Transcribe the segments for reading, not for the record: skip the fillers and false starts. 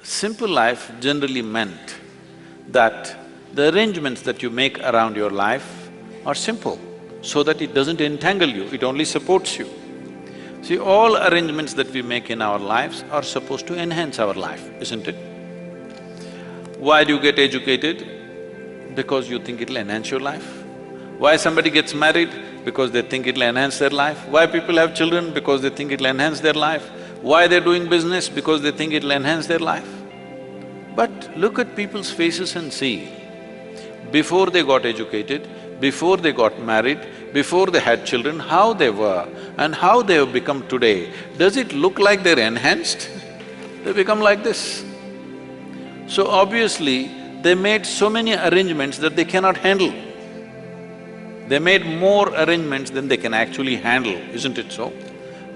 Simple life generally meant that the arrangements that you make around your life are simple, so that it doesn't entangle you, it only supports you. See, all arrangements that we make in our lives are supposed to enhance our life, isn't it? Why do you get educated? Because you think it'll enhance your life. Why somebody gets married? Because they think it'll enhance their life. Why people have children? Because they think it'll enhance their life. Why they're doing business? Because they think it'll enhance their life. But look at people's faces and see, before they got educated, before they got married, before they had children, how they were and how they have become today. Does it look like they're enhanced? They become like this. So obviously, they made so many arrangements that they cannot handle. They made more arrangements than they can actually handle, isn't it so?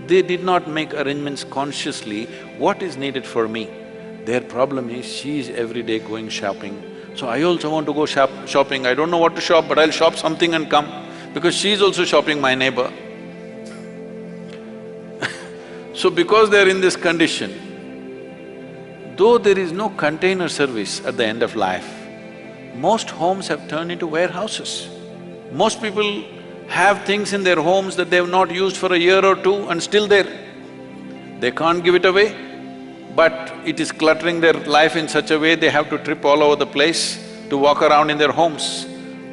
They did not make arrangements consciously, what is needed for me? Their problem is, she is every day going shopping, so I also want to go shopping. I don't know what to shop, but I'll shop something and come, because she's also shopping, my neighbor. So because they're in this condition, though there is no container service at the end of life, most homes have turned into warehouses. Most people have things in their homes that they have not used for a year or two and still there. They can't give it away, but it is cluttering their life in such a way they have to trip all over the place to walk around in their homes.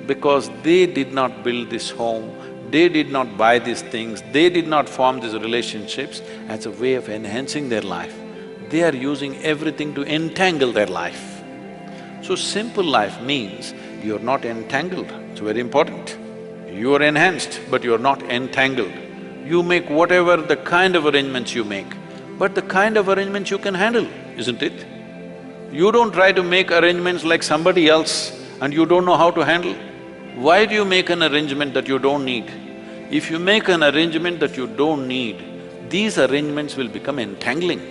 Because they did not build this home, they did not buy these things, they did not form these relationships as a way of enhancing their life. They are using everything to entangle their life. So simple life means you're not entangled, it's very important. You are enhanced, but you're not entangled. You make whatever the kind of arrangements you make, but the kind of arrangements you can handle, isn't it? You don't try to make arrangements like somebody else and you don't know how to handle. Why do you make an arrangement that you don't need? If you make an arrangement that you don't need, these arrangements will become entangling.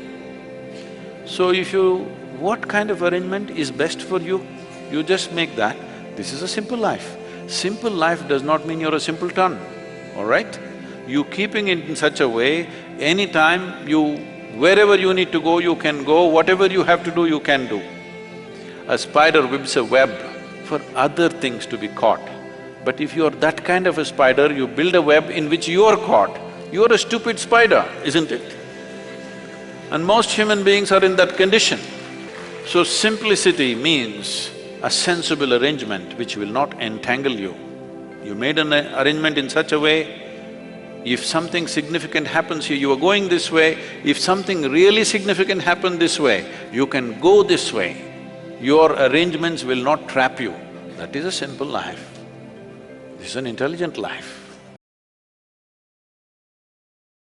So if you… what kind of arrangement is best for you? You just make that. This is a simple life. Simple life does not mean you're a simpleton, all right? You keeping it in such a way, anytime you… wherever you need to go, you can go, whatever you have to do, you can do. A spider weaves a web for other things to be caught. But if you're that kind of a spider, you build a web in which you're caught, you're a stupid spider, isn't it? And most human beings are in that condition. So simplicity means a sensible arrangement which will not entangle you. You made an arrangement in such a way, if something significant happens here, you are going this way, if something really significant happened this way, you can go this way. Your arrangements will not trap you. That is a simple life. This is an intelligent life.